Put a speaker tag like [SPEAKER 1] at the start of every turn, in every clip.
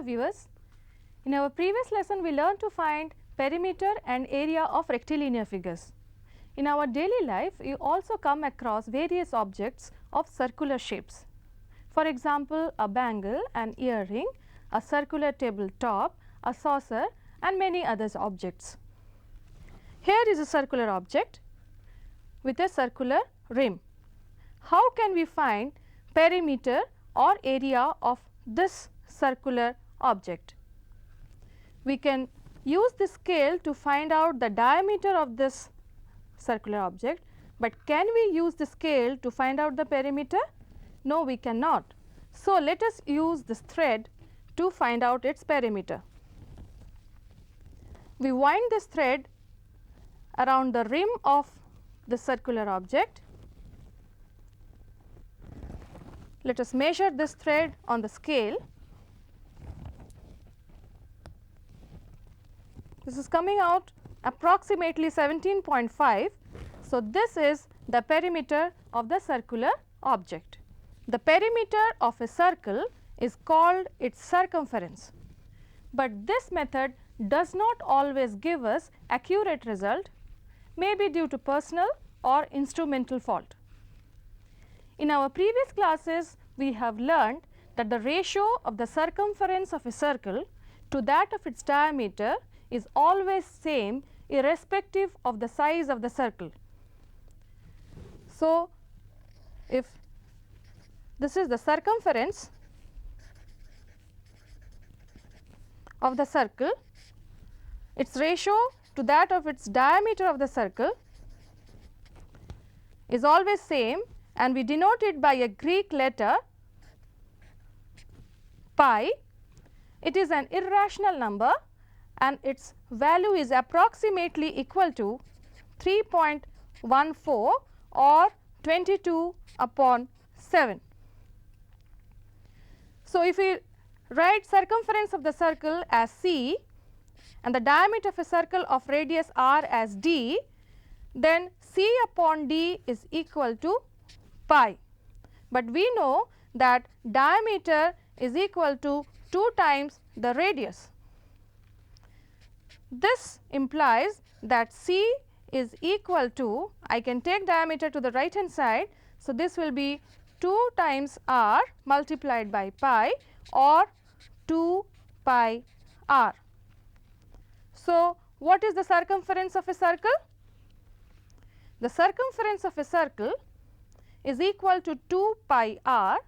[SPEAKER 1] viewers, in our previous lesson we learned to find perimeter and area of rectilinear figures. In our daily life we also come across various objects of circular shapes. For example, a bangle, an earring, a circular table top, a saucer and many other objects. Here is a circular object with a circular rim. How can we find perimeter or area of this circular object? We can use this scale to find out the diameter of this circular object, but can we use the scale to find out the perimeter? No, we cannot. So, let us use this thread to find out its perimeter. We wind this thread around the rim of the circular object. Let us measure this thread on the scale. This is coming out approximately 17.5. So, this is the perimeter of the circular object. The perimeter of a circle is called its circumference, but this method does not always give us accurate result, maybe due to personal or instrumental fault. In our previous classes, we have learned that the ratio of the circumference of a circle to that of its diameter is always same irrespective of the size of the circle. So, if this is the circumference of the circle, its ratio to that of its diameter of the circle is always same, and we denote it by a Greek letter pi. It is an irrational number and its value is approximately equal to 3.14 or 22/7. So, if we write circumference of the circle as c and the diameter of a circle of radius r as d, then c/d is equal to pi, but we know that diameter is equal to 2 times the radius. This implies that c is equal to, I can take diameter to the right hand side. So, this will be 2 times r multiplied by pi or 2 pi r. So, what is the circumference of a circle? The circumference of a circle is equal to 2 pi r,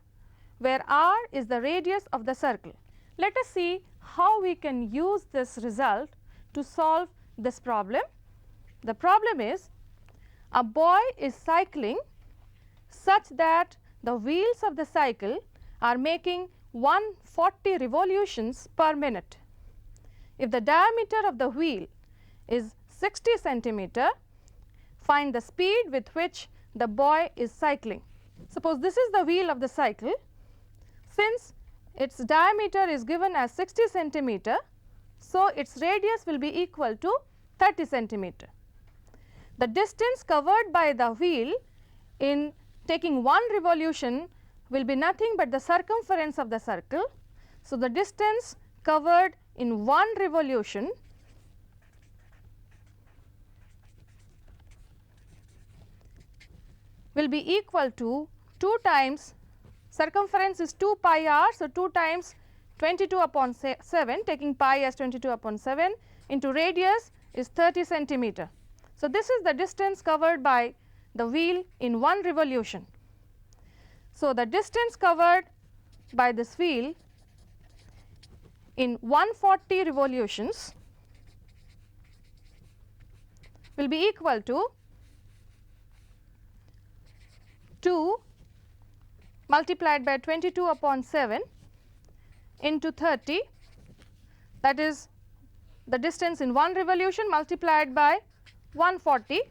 [SPEAKER 1] where r is the radius of the circle. Let us see how we can use this result to solve this problem. The problem is, a boy is cycling such that the wheels of the cycle are making 140 revolutions per minute. If the diameter of the wheel is 60 centimeter, find the speed with which the boy is cycling. Suppose this is the wheel of the cycle. Since its diameter is given as 60 centimeter, so its radius will be equal to 30 centimeter. The distance covered by the wheel in taking one revolution will be nothing but the circumference of the circle. So, the distance covered in one revolution will be equal to 2 times, circumference is 2 pi r. So, 2 times 22/7, taking pi as 22/7 into radius is 30 centimeter. So, this is the distance covered by the wheel in one revolution. So, the distance covered by this wheel in 140 revolutions will be equal to 2 multiplied by 22/7 into 30, that is the distance in one revolution multiplied by 140.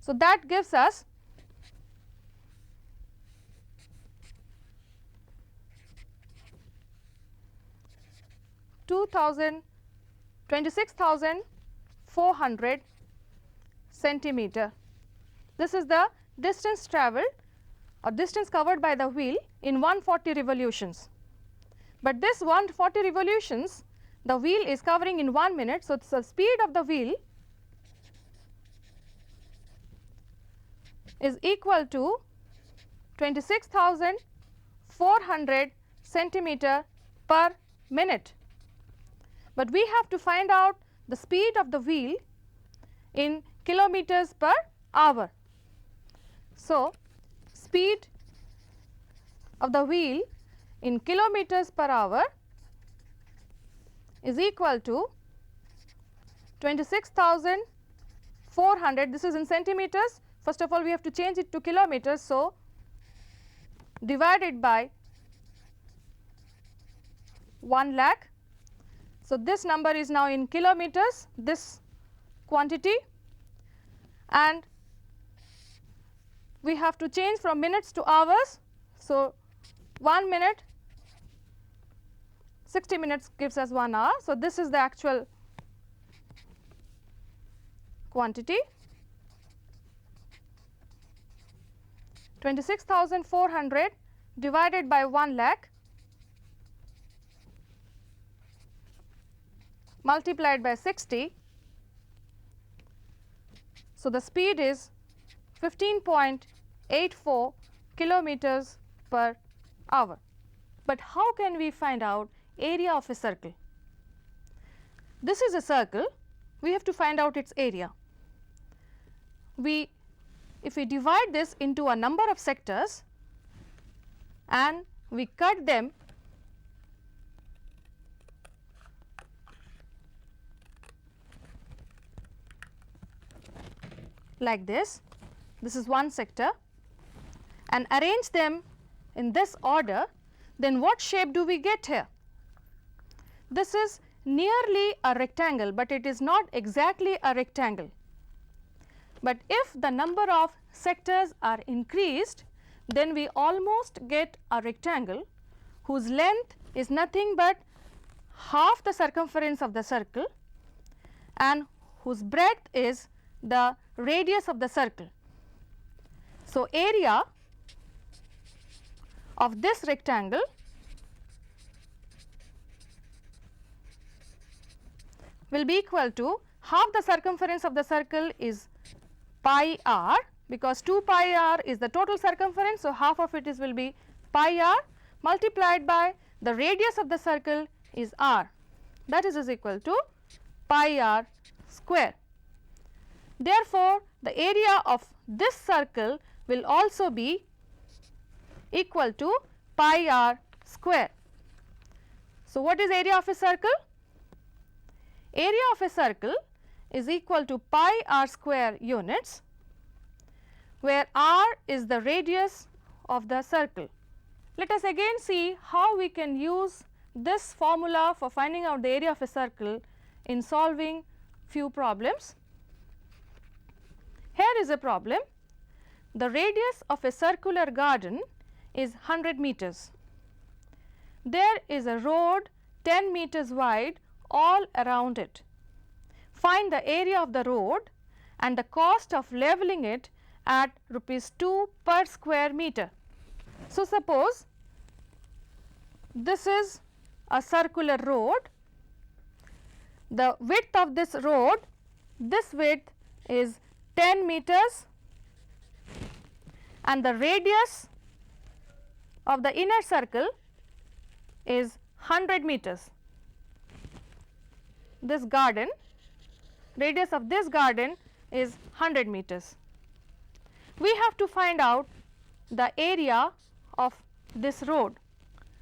[SPEAKER 1] So, that gives us 26,400 centimeter. This is the distance travelled or distance covered by the wheel in 140 revolutions. but this 140 revolutions the wheel is covering in 1 minute. So, the speed of the wheel is equal to 26,400 centimeter per minute, but we have to find out the speed of the wheel in kilometers per hour. So, speed of the wheel in kilometers per hour is equal to 26,400, this is in centimeters. First of all, we have to change it to kilometers. So, divided by 1 lakh. So, this number is now in kilometers, this quantity, and we have to change from minutes to hours. So, 1 minute 60 minutes gives us 1 hour. So, this is the actual quantity, 26,400 divided by 1 lakh multiplied by 60. So, the speed is 15.84 kilometers per hour. But how can we find out area of a circle? This is a circle, we have to find out its area. If we divide this into a number of sectors and we cut them like this is one sector, and arrange them in this order, then what shape do we get here? This is nearly a rectangle, but it is not exactly a rectangle. But if the number of sectors are increased, then we almost get a rectangle whose length is nothing but half the circumference of the circle and whose breadth is the radius of the circle. So, area of this rectangle will be equal to half the circumference of the circle is pi r, because 2 pi r is the total circumference. So, half of it will be pi r multiplied by the radius of the circle is r, that is equal to pi r square. Therefore, the area of this circle will also be equal to pi r square. So, what is area of a circle? Area of a circle is equal to pi r square units, where r is the radius of the circle. Let us again see how we can use this formula for finding out the area of a circle in solving few problems. Here is a problem. The radius of a circular garden is 100 meters. There is a road 10 meters wide all around it. Find the area of the road and the cost of leveling it at rupees 2 per square meter. So, suppose this is a circular road. The width of this road, this width is 10 meters and the radius of the inner circle is 100 meters. This garden, radius of this garden is 100 meters. We have to find out the area of this road.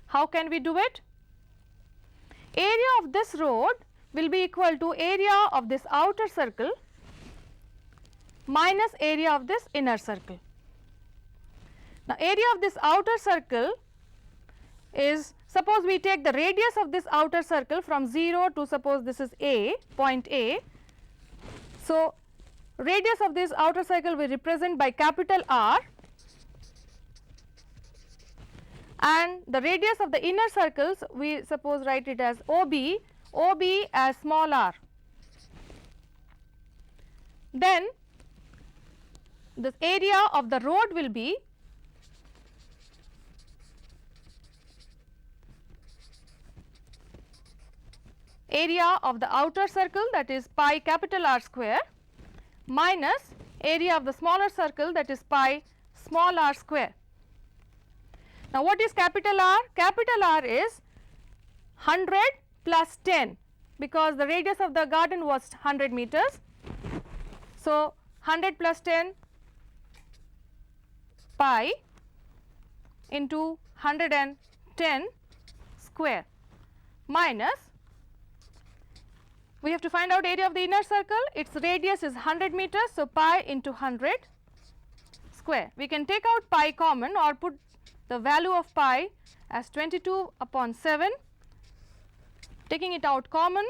[SPEAKER 1] How can we do it? Area of this road will be equal to area of this outer circle minus area of this inner circle. Now, area of this outer circle is, suppose we take the radius of this outer circle from 0 to, suppose this is A, point A. So, radius of this outer circle we represent by capital R, and the radius of the inner circles we suppose write it as OB, OB as small r. Then this area of the road will be area of the outer circle, that is pi capital R square, minus area of the smaller circle, that is pi small r square. Now, what is capital R? Capital R is 100 plus 10, because the radius of the garden was 100 meters. So, 100 plus 10 pi into 110 square minus, we have to find out area of the inner circle, its radius is 100 meters. So, pi into 100 square. We can take out pi common or put the value of pi as 22 upon 7. Taking it out common,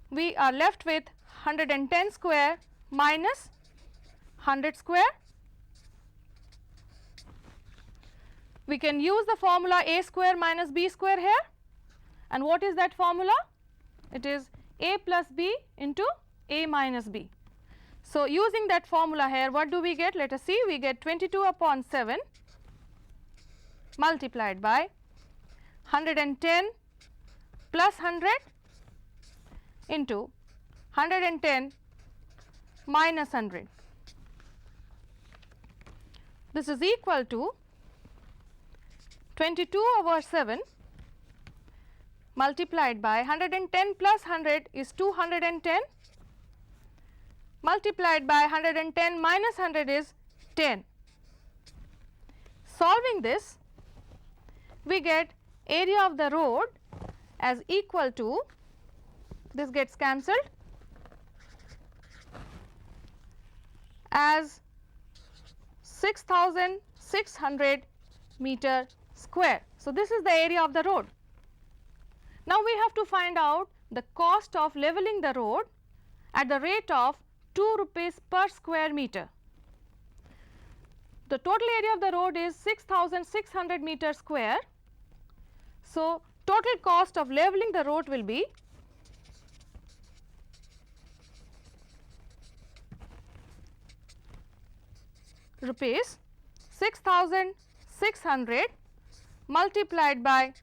[SPEAKER 1] we are left with 110 square minus 100 square. We can use the formula a square minus b square here, and what is that formula? It is a plus b into a minus b. So, using that formula here, what do we get? Let us see, we get 22 upon 7 multiplied by 110 plus 100 into 110 minus 100. This is equal to 22 over 7 multiplied by 110 plus 100 is 210 multiplied by 110 minus 100 is 10. Solving this, we get area of the road as equal to, this gets cancelled, as 6600 meter square. So, this is the area of the road. Now, we have to find out the cost of leveling the road at the rate of 2 rupees per square meter. The total area of the road is 6600 meter square. So, total cost of leveling the road will be rupees 6600 multiplied by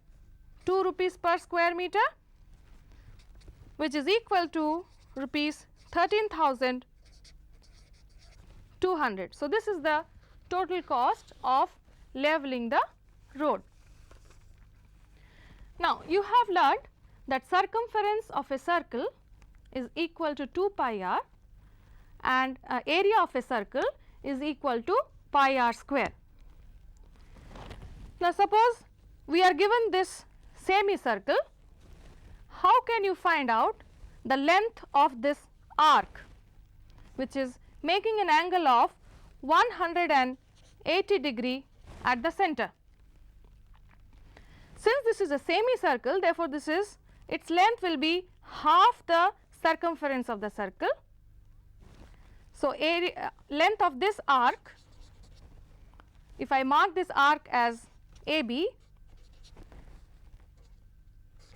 [SPEAKER 1] 2 rupees per square meter, which is equal to rupees 13,200. So, this is the total cost of leveling the road. Now, you have learned that circumference of a circle is equal to 2 pi r and area of a circle is equal to pi r square. Now, suppose we are given this semicircle, how can you find out the length of this arc, which is making an angle of 180 degree at the center? Since this is a semicircle, therefore, this is its length will be half the circumference of the circle. So, area, length of this arc, if I mark this arc as AB,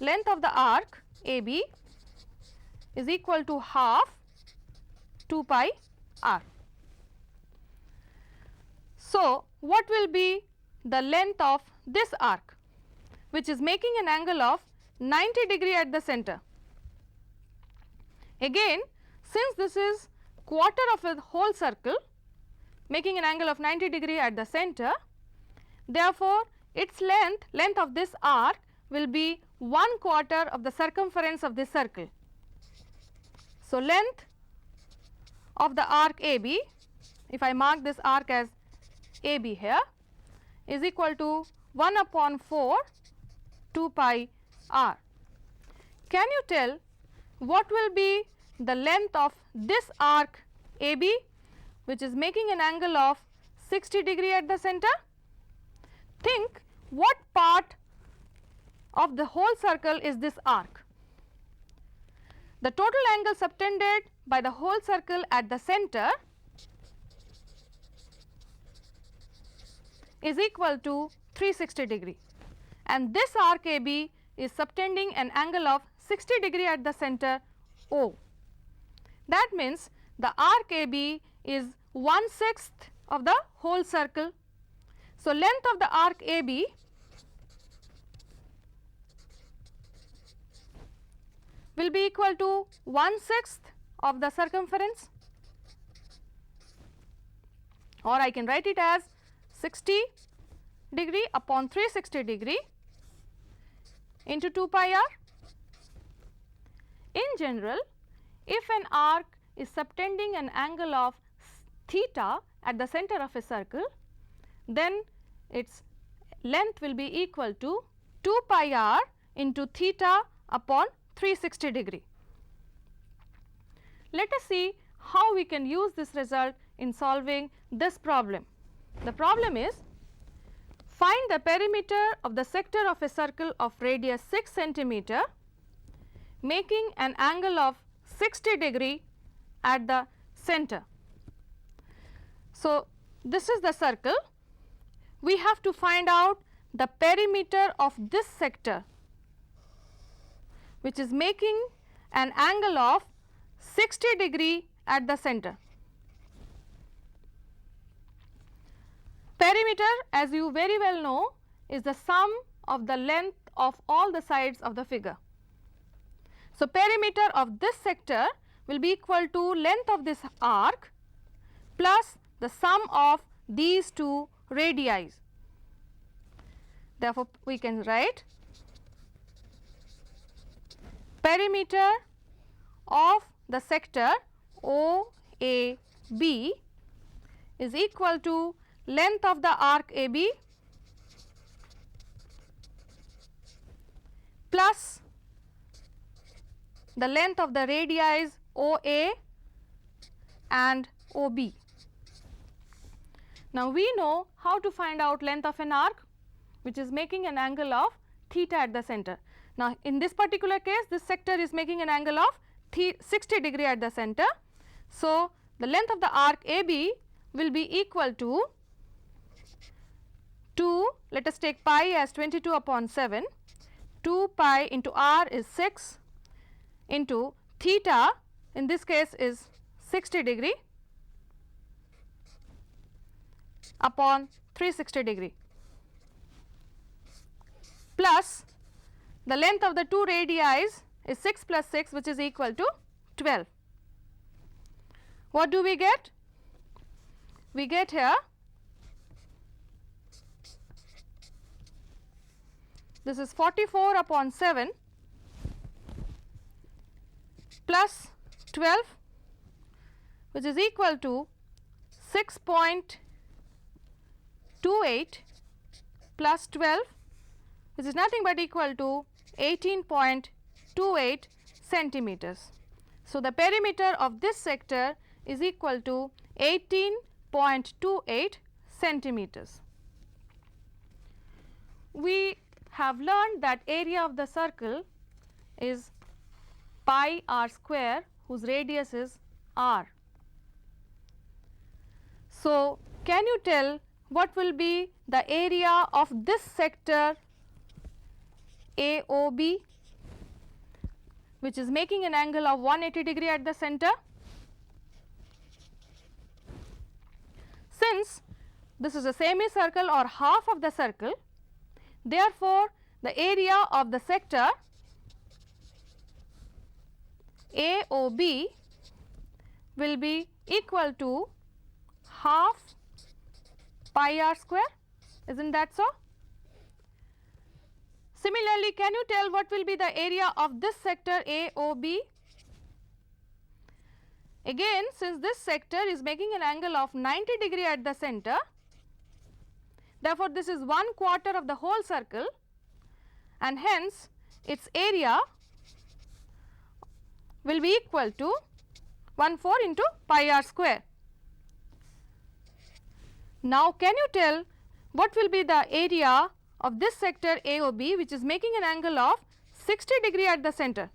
[SPEAKER 1] length of the arc AB is equal to half 2 pi r. So, what will be the length of this arc, which is making an angle of 90 degree at the center? Again, since this is quarter of a whole circle making an angle of 90 degree at the center, therefore, its length of this arc will be 1/4 of the circumference of this circle. So, length of the arc AB, if I mark this arc as AB here, is equal to 1 upon 4 2 pi r. Can you tell what will be the length of this arc AB, which is making an angle of 60 degree at the center? Think what part of the whole circle is this arc. The total angle subtended by the whole circle at the center is equal to 360 degree, and this arc AB is subtending an angle of 60 degree at the center O. That means the arc AB is 1/6 of the whole circle. So, length of the arc AB will be equal to 1/6 of the circumference, or I can write it as 60 degree upon 360 degree into 2 pi r. In general, if an arc is subtending an angle of theta at the center of a circle, then its length will be equal to 2 pi r into theta upon 360 degree. Let us see how we can use this result in solving this problem. The problem is, find the perimeter of the sector of a circle of radius 6 centimeter making an angle of 60 degree at the center. So, this is the circle. We have to find out the perimeter of this sector, which is making an angle of 60 degree at the center. Perimeter, as you very well know, is the sum of the length of all the sides of the figure. So, perimeter of this sector will be equal to length of this arc plus the sum of these two radii. Therefore, we can write perimeter of the sector OAB is equal to length of the arc AB plus the length of the radii OA and OB. Now, we know how to find out length of an arc, which is making an angle of theta at the center. Now, in this particular case, this sector is making an angle of 60 degree at the center. So, the length of the arc AB will be equal to 2, let us take pi as 22 upon 7, 2 pi into r is 6 into theta, in this case is 60 degree upon 360 degree, plus the length of the two radii is 6 plus 6, which is equal to 12. What do we get? We get here, this is 44 upon 7 plus 12, which is equal to 6.28 plus 12, which is nothing but equal to 18.28 centimeters. So, the perimeter of this sector is equal to 18.28 centimeters. We have learned that area of the circle is pi r square, whose radius is r. So, can you tell what will be the area of this sector AOB, which is making an angle of 180 degree at the center? Since this is a semicircle or half of the circle, therefore, the area of the sector AOB will be equal to half pi r square, isn't that so? Similarly, can you tell what will be the area of this sector AOB? Again, since this sector is making an angle of 90 degree at the center, therefore, this is 1/4 of the whole circle, and hence its area will be equal to 1/4 into pi r square. Now, can you tell what will be the area of this sector AOB, which is making an angle of 60 degree at the center?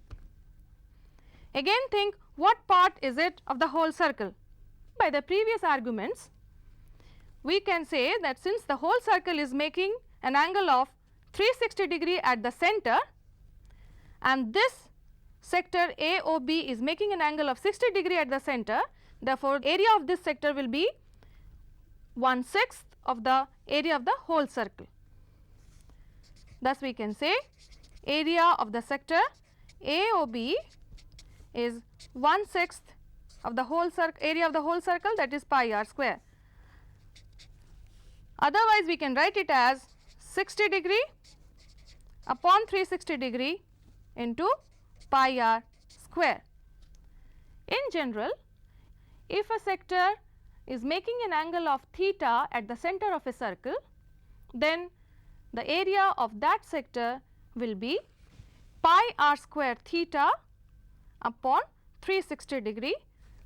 [SPEAKER 1] Again, think what part is it of the whole circle? By the previous arguments, we can say that since the whole circle is making an angle of 360 degree at the center, and this sector AOB is making an angle of 60 degree at the center, therefore, area of this sector will be 1/6 of the area of the whole circle. Thus, we can say area of the sector AOB is 1/6 of the whole area of the whole circle, that is pi r square. Otherwise, we can write it as 60 degree upon 360 degree into pi r square. In general, if a sector is making an angle of theta at the center of a circle, then the area of that sector will be pi r square theta upon 360 degree.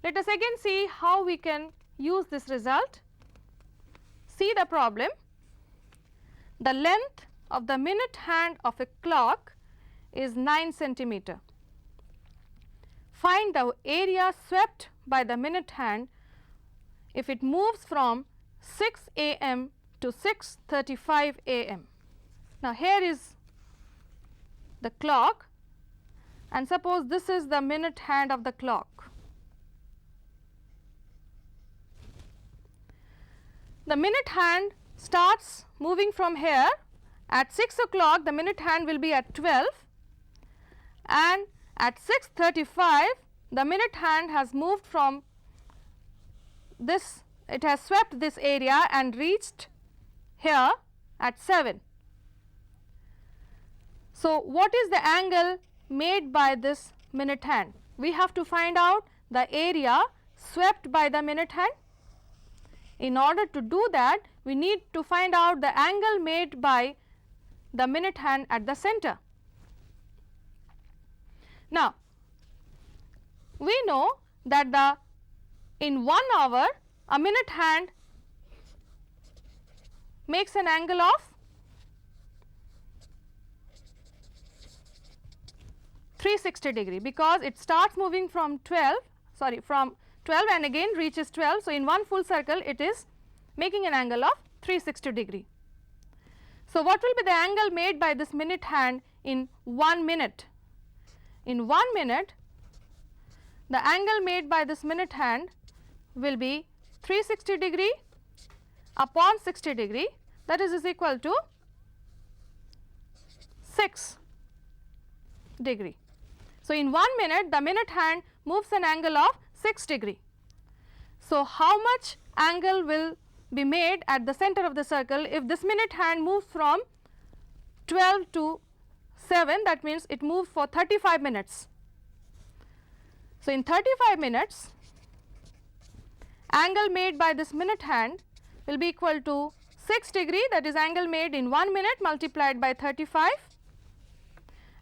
[SPEAKER 1] Let us again see how we can use this result. See the problem. The length of the minute hand of a clock is 9 centimeter. Find the area swept by the minute hand if it moves from 6 a.m. to 6:35 a.m. Now, here is the clock, and suppose this is the minute hand of the clock. The minute hand starts moving from here. At 6 o'clock, the minute hand will be at 12, and at 6:35 the minute hand has moved from this, it has swept this area and reached here at 7. So, what is the angle made by this minute hand? We have to find out the area swept by the minute hand. In order to do that, we need to find out the angle made by the minute hand at the center. Now, we know that in 1 hour a minute hand makes an angle of 360 degree, because it starts moving from 12 and again reaches 12. So, in one full circle it is making an angle of 360 degree. So, what will be the angle made by this minute hand in 1 minute? In 1 minute, the angle made by this minute hand will be 360 degree upon 60 degree, that is equal to 6 degree. So, in 1 minute the minute hand moves an angle of 6 degree. So, how much angle will be made at the center of the circle if this minute hand moves from 12 to 7? That means it moves for 35 minutes. So, in 35 minutes, angle made by this minute hand will be equal to 6 degree, that is angle made in 1 minute multiplied by 35,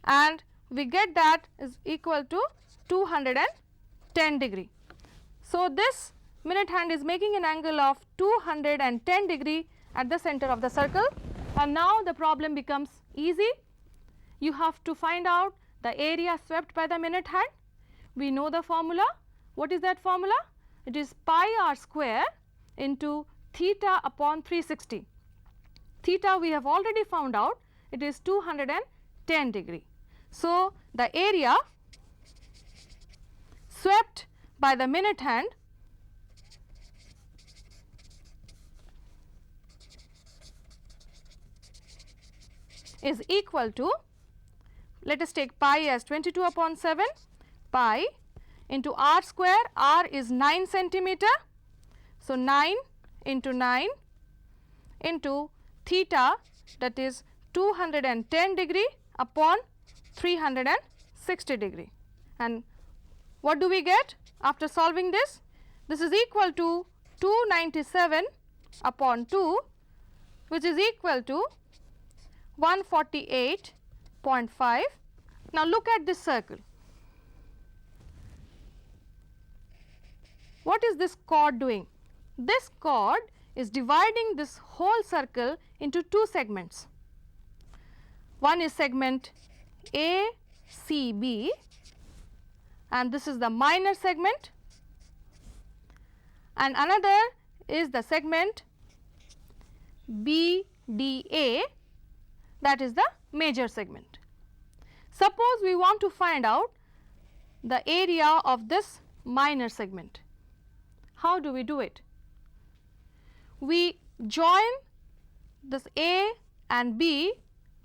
[SPEAKER 1] and we get that is equal to 210 degree. So, this minute hand is making an angle of 210 degree at the center of the circle, and now the problem becomes easy. You have to find out the area swept by the minute hand. We know the formula. What is that formula? It is pi r square into theta upon 360. Theta we have already found out, it is 210 degree. So, the area swept by the minute hand is equal to, let us take pi as 22 upon 7, pi into r square, r is 9 centimeter. So, 9 into 9 into theta, that is 210 degree upon 360 degree. And what do we get after solving this? This is equal to 297 upon 2, which is equal to 148.5. Now, look at this circle. What is this chord doing? This chord is dividing this whole circle into 2 segments. One is segment ACB, and this is the minor segment, and another is the segment BDA, that is the major segment. Suppose we want to find out the area of this minor segment. How do we do it? We join this A and B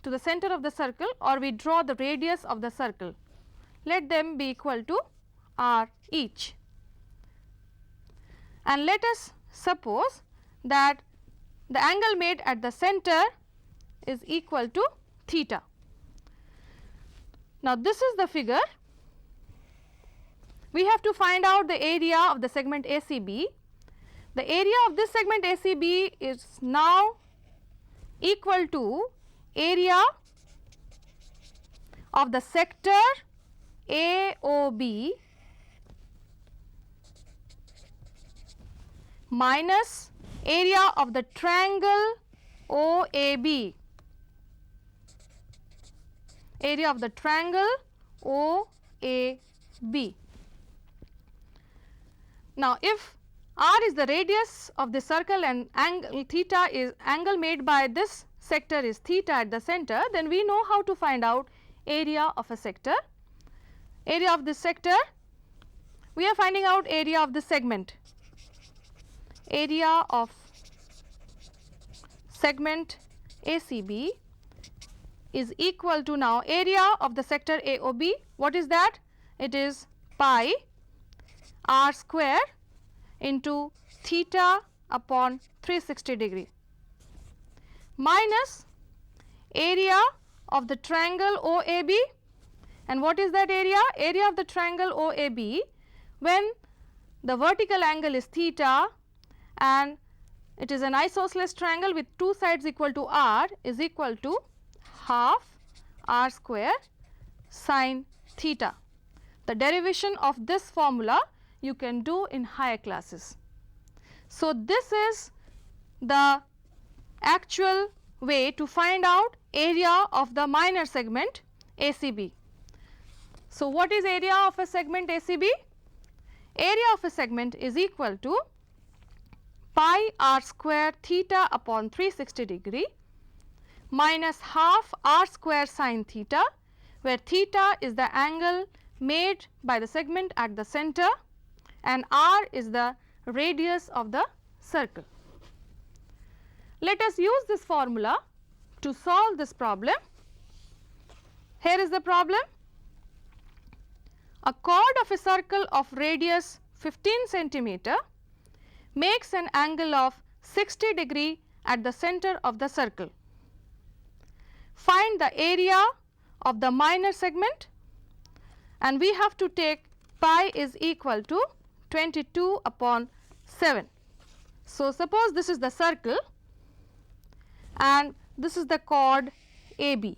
[SPEAKER 1] to the center of the circle, or we draw the radius of the circle. let them be equal to r each. And let us suppose that the angle made at the center is equal to theta. Now, this is the figure. We have to find out the area of the segment ACB. The area of this segment ACB is now equal to area of the sector AOB minus area of the triangle OAB, area of the triangle OAB. Now, if r is the radius of the circle and angle theta is angle made by this sector is theta at the center, then we know how to find out area of a sector. Area of this sector, we are finding out area of the segment. Area of segment ACB is equal to now area of the sector AOB. What is that? It is pi r square into theta upon 360 degree minus area of the triangle OAB. And what is that area? Area of the triangle OAB when the vertical angle is theta and it is an isosceles triangle with two sides equal to r is equal to half r square sin theta. The derivation of this formula you can do in higher classes. So, this is the actual way to find out area of the minor segment ACB. So, what is area of a segment ACB? Area of a segment is equal to pi r square theta upon 360 degree minus half r square sin theta, where theta is the angle made by the segment at the center and r is the radius of the circle. Let us use this formula to solve this problem. Here is the problem. A chord of a circle of radius 15 centimeter makes an angle of 60 degree at the center of the circle. Find the area of the minor segment, and we have to take pi is equal to 22 upon 7. So, suppose this is the circle and this is the chord AB.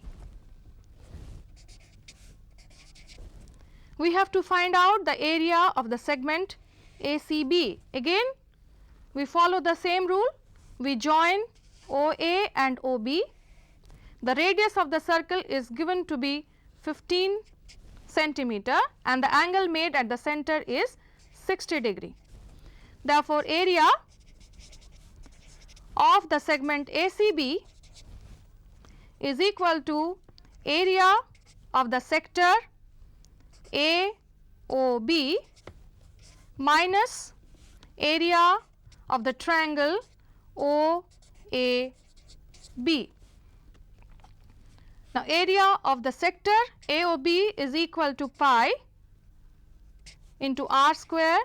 [SPEAKER 1] We have to find out the area of the segment ACB. Again, we follow the same rule. We join OA and OB. The radius of the circle is given to be 15 centimeter and the angle made at the center is 60 degree. Therefore, area of the segment ACB is equal to area of the sector AOB minus area of the triangle OAB. Now, area of the sector AOB is equal to pi into r square.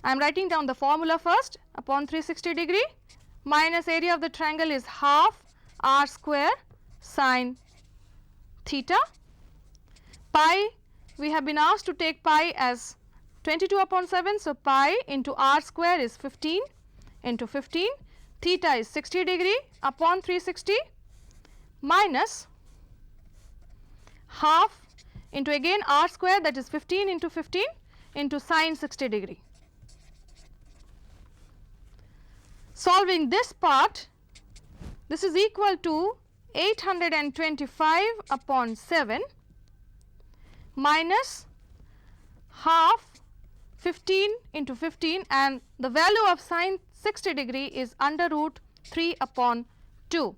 [SPEAKER 1] I am writing down the formula first, upon 360 degree minus area of the triangle is half r square sin theta. Pi, we have been asked to take pi as 22 upon 7. So, pi into r square is 15 into 15, theta is 60 degree upon 360 minus half into again r square, that is 15 into 15 into sin 60 degree. Solving this part, this is equal to 825 upon 7 minus half 15 into 15, and the value of sin 60 degree is under root 3 upon 2.